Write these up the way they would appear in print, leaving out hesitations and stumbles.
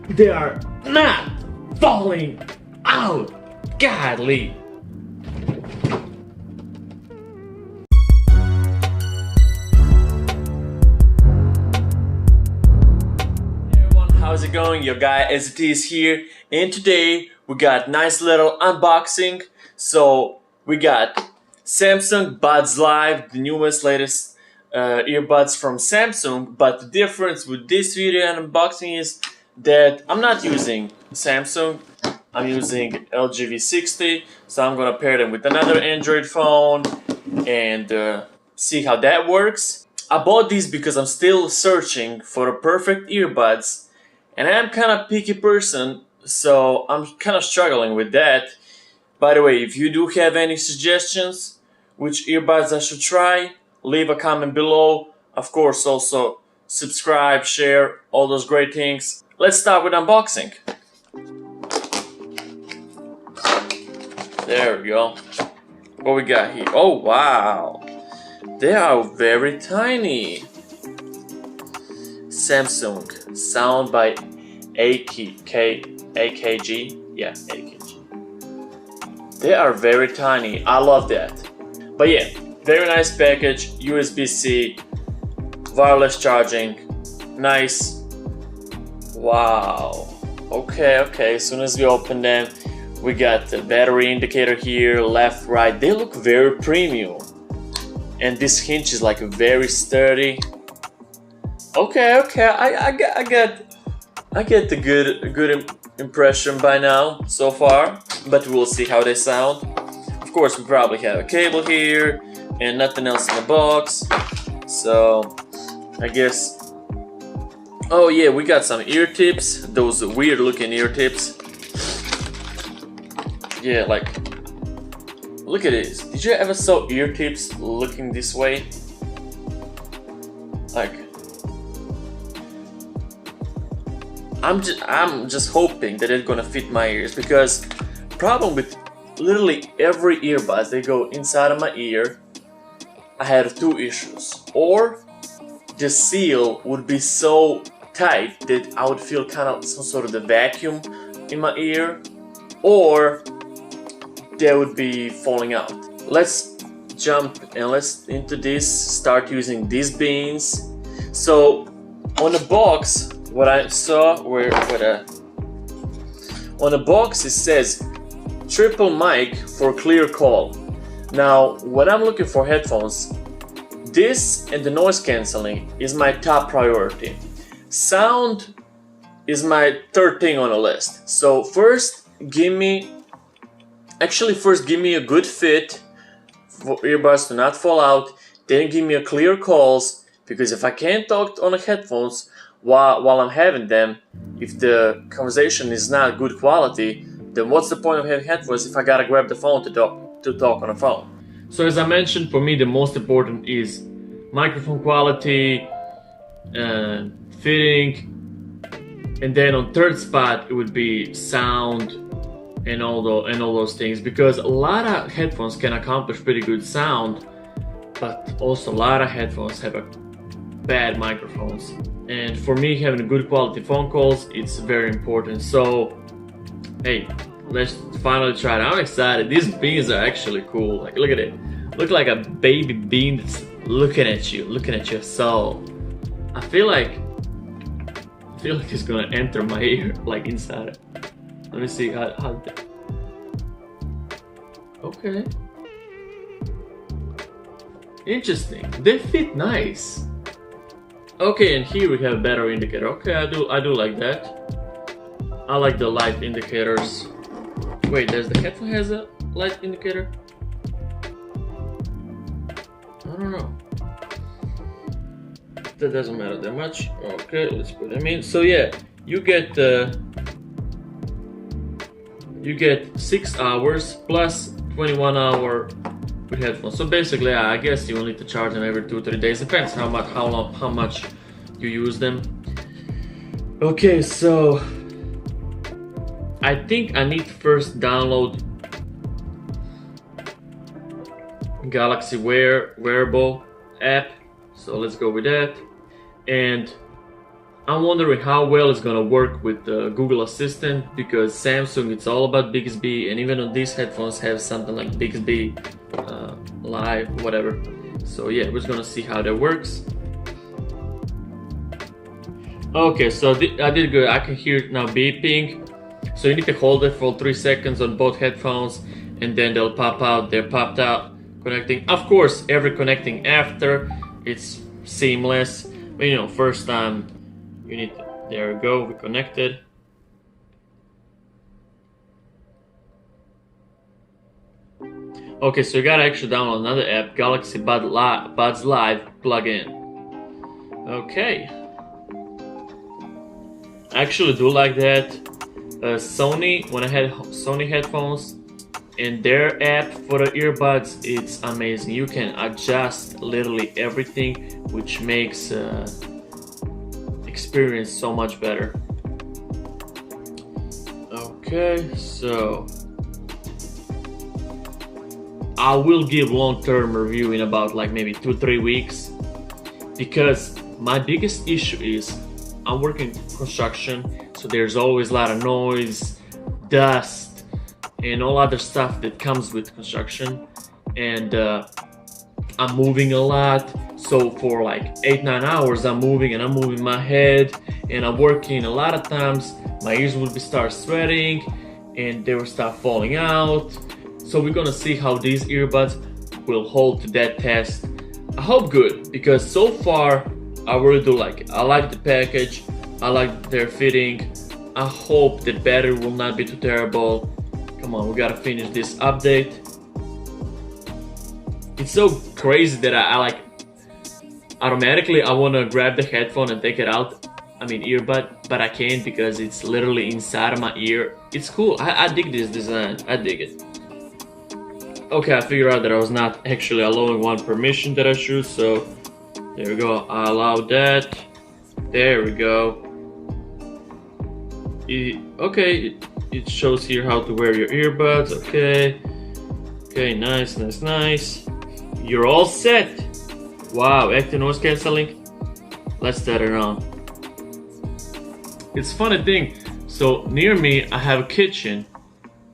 they are not falling out. Godly. Hey everyone, how's it going? Your guy ST is here, and today we got nice little unboxing. So we got Samsung Buds Live, the newest, latest earbuds from Samsung. But the difference with this video and unboxing is that I'm not using Samsung. I'm using LG V60, so I'm gonna pair them with another Android phone and see how that works. I bought these because I'm still searching for the perfect earbuds, and I'm kind of picky person, so I'm kind of struggling with that. By the way, if you do have any suggestions which earbuds I should try, leave a comment below. Of course, also subscribe, share, all those great things. Let's start with unboxing. There we go. What we got here? Oh wow, they are very tiny. Samsung Sound by AKG. Yeah, AKG. They are very tiny. I love that. But yeah, very nice package. USB-C, wireless charging, nice. Wow. Okay. As soon as we open them, we got the battery indicator here, left, right. They look very premium, and this hinge is like very sturdy. Okay. I get the good impression by now so far, but we'll see how they sound. Of course, we probably have a cable here and nothing else in the box. So I guess. Oh yeah, we got some ear tips. Those weird looking ear tips. Yeah, like, look at this. Did you ever saw ear tips looking this way? Like, I'm just hoping that it's gonna fit my ears, because problem with literally every earbuds they go inside of my ear, I had two issues. Or the seal would be so tight that I would feel kind of some sort of the vacuum in my ear, or they would be falling out. Let's jump and let's into this, start using these beans. So on the box, what I saw on the box it says triple mic for clear call. Now when I'm looking for headphones, this and the noise cancelling is my top priority. Sound is my third thing on the list. So first give me a good fit for earbuds to not fall out, then give me a clear calls, because if I can't talk on the headphones while I'm having them, if the conversation is not good quality, then what's the point of having headphones if I gotta grab the phone to talk on the phone? So as I mentioned, for me the most important is microphone quality, fitting, and then on third spot it would be sound and all those things, because a lot of headphones can accomplish pretty good sound, but also a lot of headphones have bad microphones, and for me having a good quality phone calls, it's very important. So hey, let's finally try it. I'm excited. These beans are actually cool. Like, look at it, look like a baby bean that's looking at your soul. I feel like it's gonna enter my ear, like inside it. Let me see how. Okay. Interesting. They fit nice. Okay, and here we have a battery indicator. Okay, I do like that. I like the light indicators. Wait, does the headphone has a light indicator? I don't know. That doesn't matter that much. Okay, let's put them in. So yeah, you get 6 hours plus 21 hour with headphones. So basically, I guess you will need to charge them every 2-3 days. Depends how much you use them. Okay, so I think I need to first download Galaxy wearable app. So let's go with that. And I'm wondering how well it's gonna work with the Google Assistant, because Samsung, it's all about Bixby, and even on these headphones have something like Bixby Live, whatever. So yeah, we're just gonna see how that works. Okay, so I did good. I can hear it now beeping. So you need to hold it for 3 seconds on both headphones, and then they'll pop out. They're popped out. Connecting. Of course, every connecting after, it's seamless. But you know, first time you need to, there we go, we connected. Okay, so you gotta actually download another app, Galaxy Buds Live plugin. Okay. I actually do like that. Sony, when I had Sony headphones and their app for the earbuds, it's amazing. You can adjust literally everything, which makes experience so much better. Okay, so I will give long-term review in about like maybe 2-3 weeks, because my biggest issue is I'm working construction, so there's always a lot of noise, dust, and all other stuff that comes with construction, and I'm moving a lot. So for like 8-9 hours I'm moving my head, and I'm working. A lot of times my ears will start sweating and they will start falling out. So we're gonna see how these earbuds will hold to that test. I hope good, because so far I really do like it. I like the package, I like their fitting. I hope the battery will not be too terrible. Come on, we gotta finish this update. It's so crazy that I like automatically I want to grab the headphone and take it out, earbud, but I can't because it's literally inside of my ear. It's cool. I dig this design. I dig it. Okay, I figured out that I was not actually allowing one permission that I should, so there we go. I allowed that. There we go. It shows here how to wear your earbuds. Okay, nice. You're all set. Wow, active noise cancelling. Let's turn it on. It's funny thing. So near me, I have a kitchen,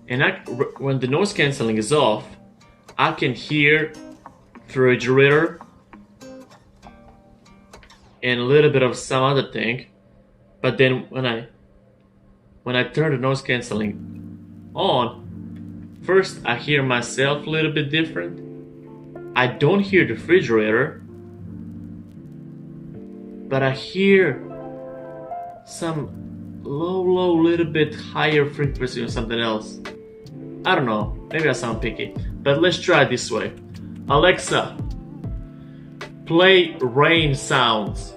and when the noise cancelling is off, I can hear the refrigerator and a little bit of some other thing. But then when I turn the noise cancelling on, first I hear myself a little bit different. I don't hear the refrigerator, but I hear some low, little bit higher frequency or something else. I don't know, maybe I sound picky, but let's try it this way. Alexa, play rain sounds.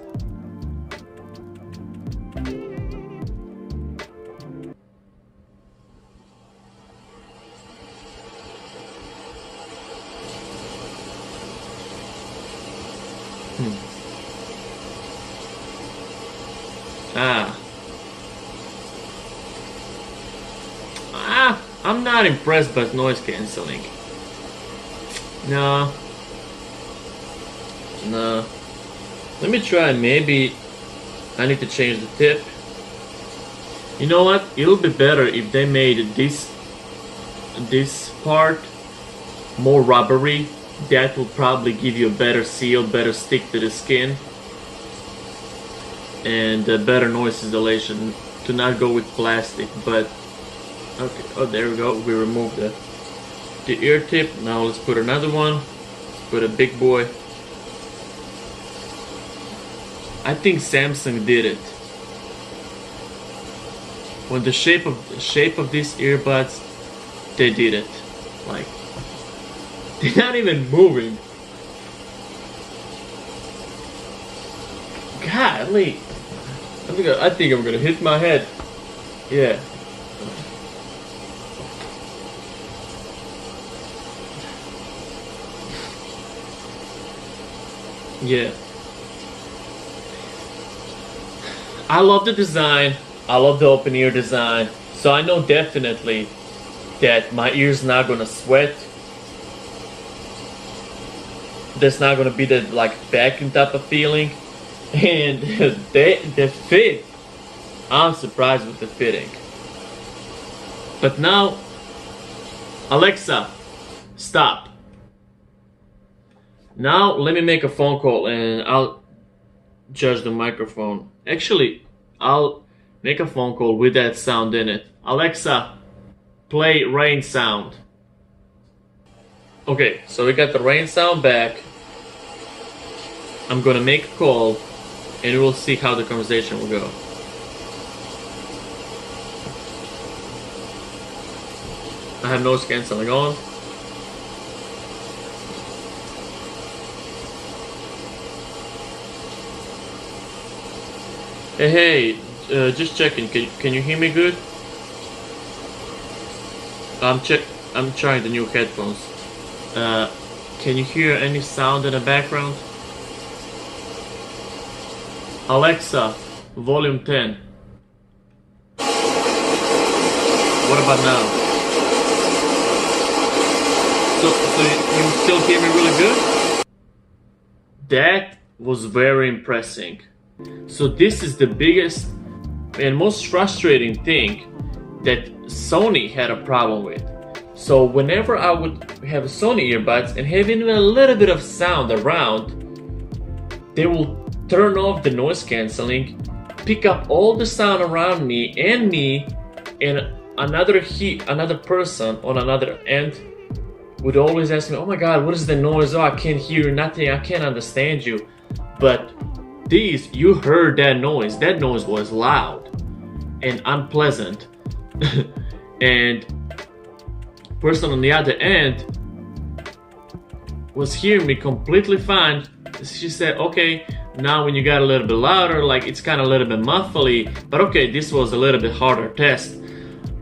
I'm not impressed by noise cancelling. No. Let me try. Maybe I need to change the tip. You know what? It'll be better if they made this part more rubbery. That will probably give you a better seal, better stick to the skin, and better noise isolation. To not go with plastic, but okay. Oh, there we go. We removed the ear tip. Now let's put another one. Let's put a big boy. I think Samsung did it. When the shape of these earbuds, they did it. Like, they're not even moving. Golly. I think I'm gonna hit my head. Yeah. Yeah. I love the design. I love the open ear design. So I know definitely that my ear's not gonna sweat. There's not gonna be that like vacuum type of feeling. and the fit, I'm surprised with the fitting. But now, Alexa, stop. Now let me make a phone call and I'll judge the microphone. Actually, I'll make a phone call with that sound in it. Alexa, play rain sound. Okay, so we got the rain sound back. I'm gonna make a call and we'll see how the conversation will go. I have noise cancelling on. Hey, just checking. Can you hear me good? I'm trying the new headphones. Can you hear any sound in the background? Alexa, volume 10. What about now? So you still hear me really good? That was very impressive. So this is the biggest and most frustrating thing that Sony had a problem with. So whenever I would have Sony earbuds and have even a little bit of sound around, they will turn off the noise cancelling, pick up all the sound around me, and another person on another end would always ask me, oh my god, what is the noise? Oh, I can't hear nothing, I can't understand you. But these, you heard that noise. That noise was loud and unpleasant. And person on the other end was hearing me completely fine. She said, okay, now when you got a little bit louder, like it's kind of a little bit muffly, but okay, this was a little bit harder test.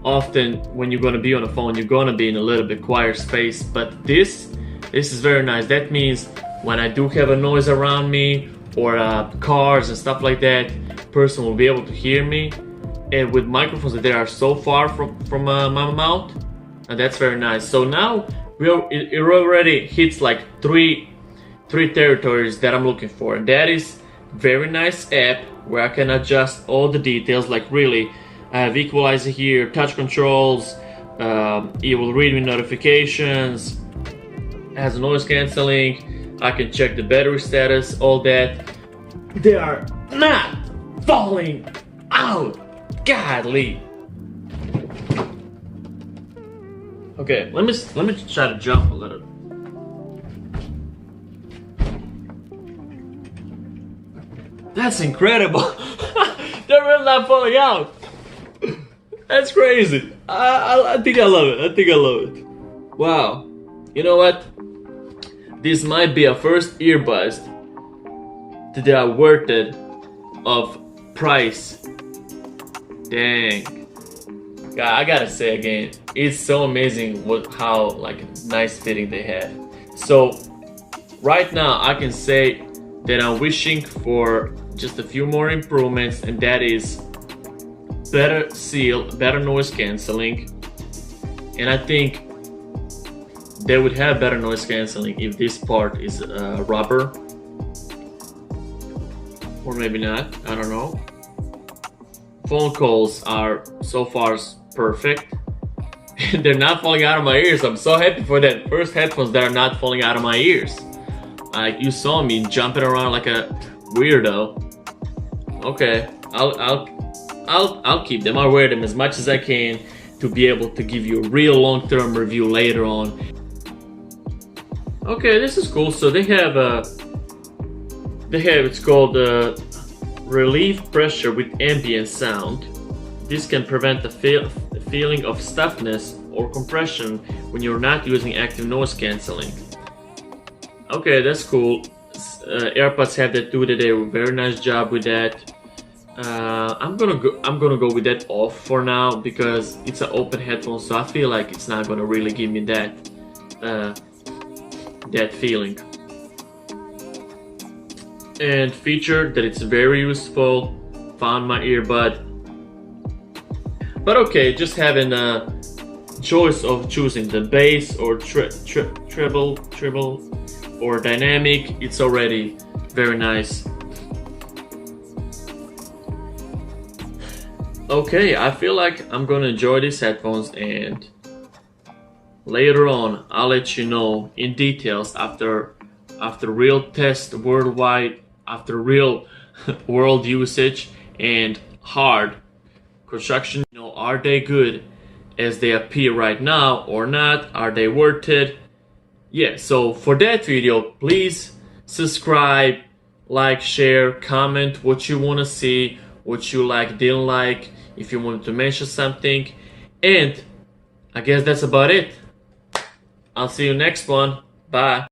Often when you're gonna be on the phone, you're gonna be in a little bit quiet space, but this is very nice. That means when I do have a noise around me or cars and stuff like that, person will be able to hear me. And with microphones that are so far from my mouth, and that's very nice. So now it already hits like three territories that I'm looking for. And that is very nice app where I can adjust all the details. Like really, I have equalizer here, touch controls. It will read me notifications. It has noise cancelling. I can check the battery status, all that. They are not falling out. Godly. Okay, let me try to jump a little. That's incredible. They're really not falling out. That's crazy. I think I love it. I love it. Wow. You know what? This might be a first earbuds that are worth it of price. Dang. God, I gotta say again, it's so amazing how like nice fitting they have. So right now I can say that I'm wishing for just a few more improvements, and that is better seal, better noise cancelling, and I think they would have better noise cancelling if this part is rubber, or maybe not, I don't know. Phone calls are so far perfect. They're not falling out of my ears. I'm so happy for that. First headphones that are not falling out of my ears. You saw me jumping around like a weirdo. Okay, I'll keep them. I'll wear them as much as I can to be able to give you a real long-term review later on. Okay, this is cool. So they have it's called relief pressure with ambient sound. This can prevent the feeling of stiffness or compression when you're not using active noise cancelling. Okay, that's cool. Airpods have that too. They did a very nice job with that. I'm gonna go with that off for now because it's an open headphone, so I feel like it's not gonna really give me that feeling. And feature that it's very useful. Found my earbud. But okay, just having a choice of choosing the bass or treble or dynamic, it's already very nice. Okay, I feel like I'm gonna enjoy these headphones, and later on I'll let you know in details after real test worldwide, after real world usage and hard construction. Are they good as they appear right now or not? Are they worth it? Yeah, so for that video, please subscribe, like, share, comment what you want to see, what you like, didn't like, if you wanted to mention something. And I guess that's about it. I'll see you next one. Bye.